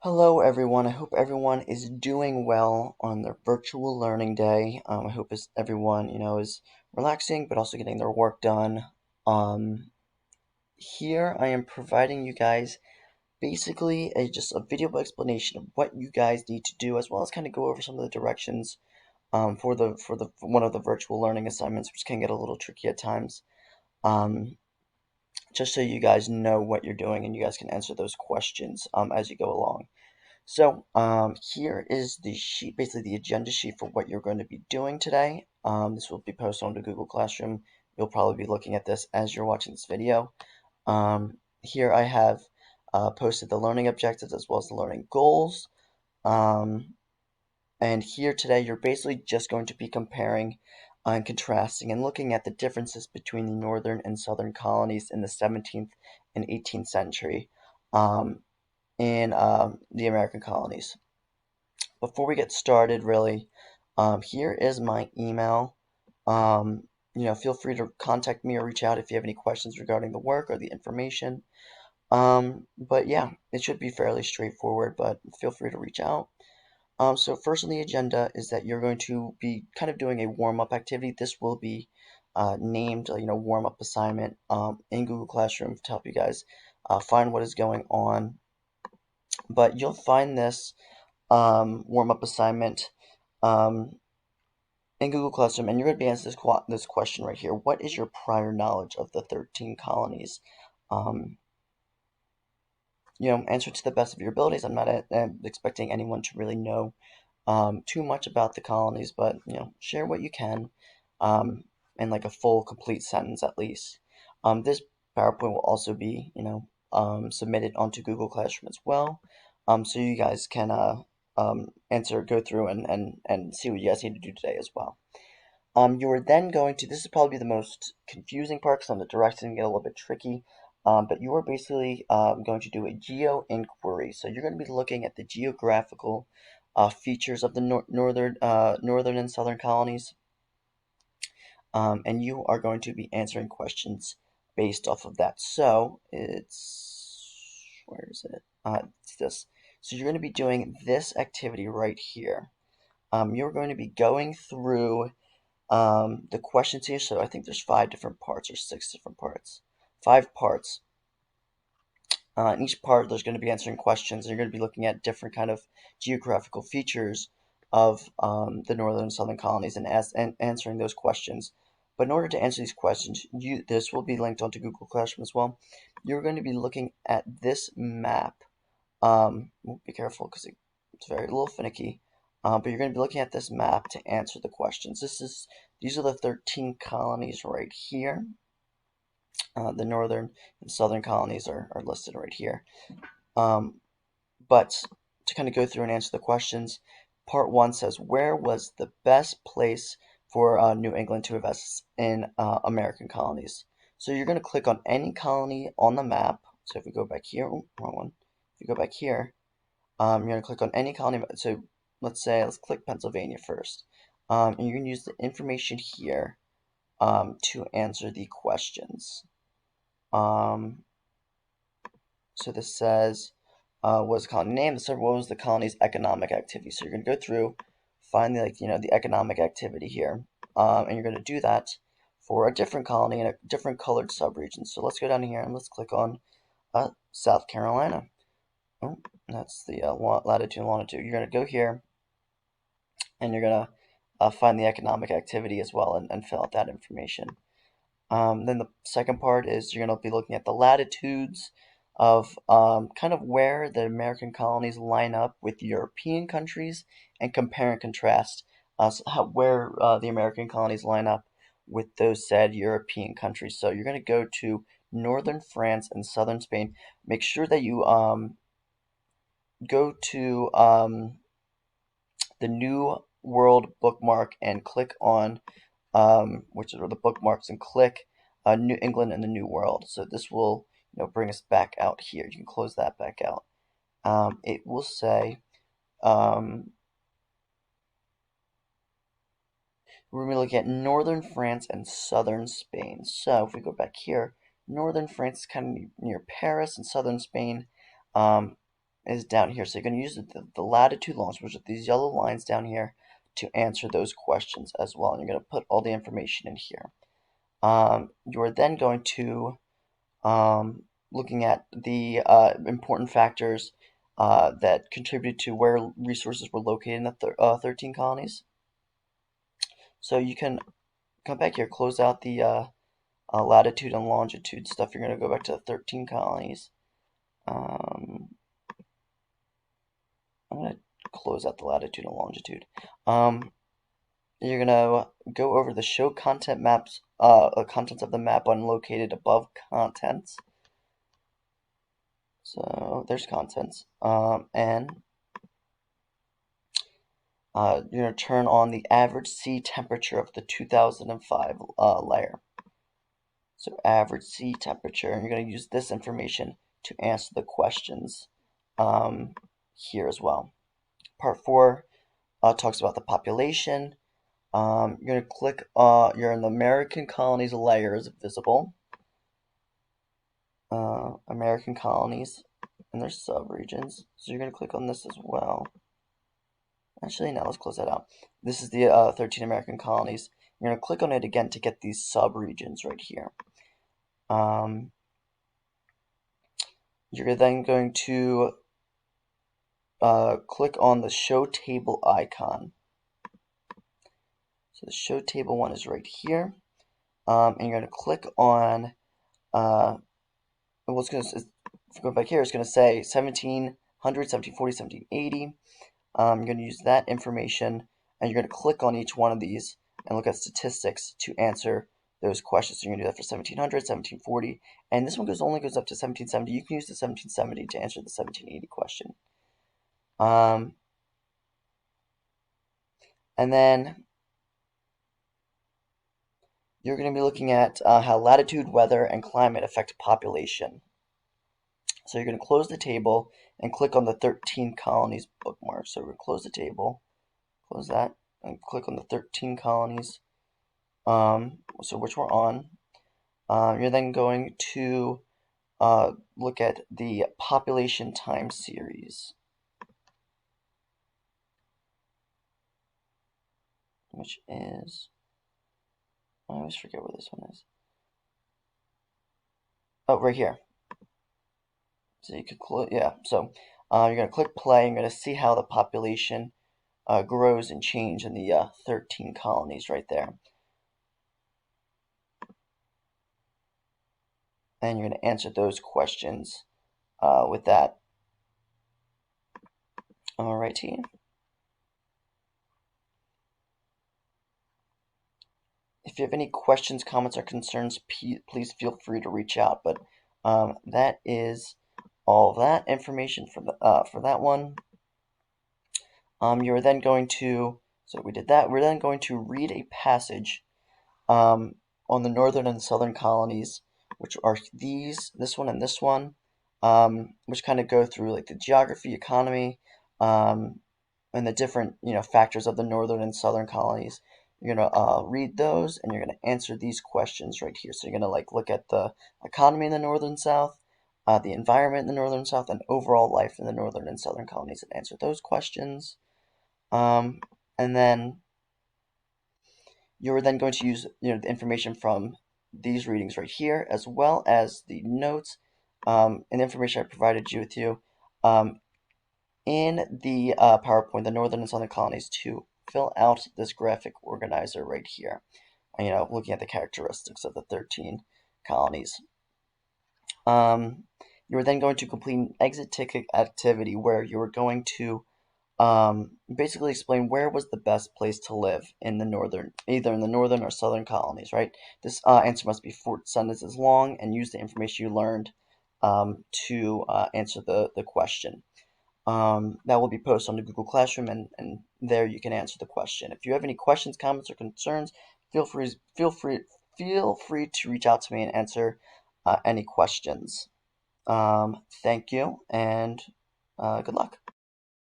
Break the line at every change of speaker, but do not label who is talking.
Hello, everyone. I hope everyone is doing well on their virtual learning day. I hope everyone, is relaxing, but also getting their work done. Um, Here I am providing you guys basically just a video explanation of what you guys need to do, as well as kind of go over some of the directions for one of the virtual learning assignments, which can get a little tricky at times. Um, just so you guys know what you're doing and you guys can answer those questions as you go along. So, here is the sheet, basically the agenda sheet for what you're going to be doing today. This will be posted onto Google Classroom. You'll probably be looking at this as you're watching this video. Here I have posted the learning objectives as well as the learning goals. Um, and here today, you're basically just going to be comparing and contrasting and looking at the differences between the northern and southern colonies in the 17th and 18th century in the American colonies. Before we get started, really, here is my email. Feel free to contact me or reach out if you have any questions regarding the work or the information. But yeah, it should be fairly straightforward, but feel free to reach out. So first on the agenda is that you're going to be kind of doing a warm-up activity. This will be named, warm-up assignment in Google Classroom to help you guys find what is going on. But you'll find this warm-up assignment um, in Google Classroom, and you're going to be answering this question right here. What is your prior knowledge of the 13 colonies? Um, answer to the best of your abilities. I'm not expecting anyone to really know too much about the colonies, but share what you can in like a full, complete sentence at least. This PowerPoint will also be, submitted onto Google Classroom as well, so you guys can go through and see what you guys need to do today as well. You are then going to, this is probably the most confusing part because the directions get a little bit tricky, but you are basically going to do a geo inquiry. So you're going to be looking at the geographical features of the northern and southern colonies, and you are going to be answering questions based off of that. So where is it? It's this. So you're going to be doing this activity right here. You're going to be going through the questions here. So I think there's 5 different parts or 6 different parts. 5 parts. In each part, there's going to be answering questions. You're going to be looking at different kind of geographical features of the northern and southern colonies and answering those questions. But in order to answer these questions, this will be linked onto Google Classroom as well. You're going to be looking at this map. Be careful because it's very a little finicky. But you're going to be looking at this map to answer the questions. These are the 13 colonies right here. The northern and southern colonies are listed right here. But to kind of go through and answer the questions, part one says, where was the best place for New England to invest in American colonies? So you're going to click on any colony on the map. So if we go back here, wrong one. If you go back here, you're going to click on any colony. So let's click Pennsylvania first. And you're going to use the information here to answer the questions. So this says, what was the colony name? This said, what was the colony's economic activity? So you're going to go through, find the economic activity here, and you're going to do that for a different colony in a different colored subregion. So let's go down here and let's click on South Carolina. Oh, that's the latitude and longitude. You're going to go here, and you're going to find the economic activity as well and fill out that information. Then the second part is you're going to be looking at the latitudes of kind of where the American colonies line up with European countries and compare and contrast where the American colonies line up with those said European countries. So you're going to go to northern France and southern Spain. Make sure that you go to the New World bookmark and click on which are the bookmarks, and click New England and the New World. So this will bring us back out here. You can close that back out. It will say we're going to look at northern France and southern Spain. So if we go back here, northern France is kind of near Paris, and southern Spain is down here. So you're going to use the latitude longitude, which are these yellow lines down here, to answer those questions as well. And you're going to put all the information in here. You're then going to looking at the important factors that contributed to where resources were located in the 13 colonies. So you can come back here, close out the latitude and longitude stuff. You're going to go back to the 13 colonies. I'm going to close out the latitude and longitude. You're going to go over the show content maps, contents of the map button located above contents. So there's contents. And you're going to turn on the average sea temperature of the 2005 layer. So average sea temperature, and you're going to use this information to answer the questions here as well. Part 4 talks about the population. You're going to click, you're in the American colonies layer is visible. American colonies and their subregions. So you're going to click on this as well. Actually, now let's close that out. This is the 13 American colonies. You're going to click on it again to get these subregions right here. You're then going to click on the show table icon. So the show table one is right here. And you're going to click on, if you go back here, it's going to say 1700, 1740, 1780. You're going to use that information, and you're going to click on each one of these and look at statistics to answer those questions. So you're going to do that for 1700, 1740, and this one only goes up to 1770. You can use the 1770 to answer the 1780 question. And then you're going to be looking at how latitude, weather, and climate affect population. So you're going to close the table and click on the 13 colonies bookmark. So we're going to close the table, close that, and click on the 13 colonies, so which we're on. You're then going to look at the population time series, which is, I always forget where this one is. Oh, right here. So you could close, yeah. So you're going to click play. You're going to see how the population grows and change in the 13 colonies right there. And you're going to answer those questions with that. Alrighty. If you have any questions, comments, or concerns, please feel free to reach out. But that is all that information for that one. You're then going to, so we did that. We're then going to read a passage on the northern and southern colonies, which are this one and this one, which kind of go through like the geography, economy, and the different factors of the northern and southern colonies. You're gonna read those, and you're gonna answer these questions right here. So you're gonna look at the economy in the northern south, the environment in the northern south, and overall life in the northern and southern colonies, and answer those questions. And then you're then going to use the information from these readings right here, as well as the notes and information I provided you with in the PowerPoint, the northern and southern colonies, to fill out this graphic organizer right here. Looking at the characteristics of the 13 colonies. You are then going to complete an exit ticket activity where you are going to basically explain where was the best place to live in the northern, either in the northern or southern colonies, right? This answer must be 4 sentences long and use the information you learned to answer the question. That will be posted on the Google Classroom, and there you can answer the question. If you have any questions, comments, or concerns, feel free to reach out to me and answer any questions. Thank you, and good luck.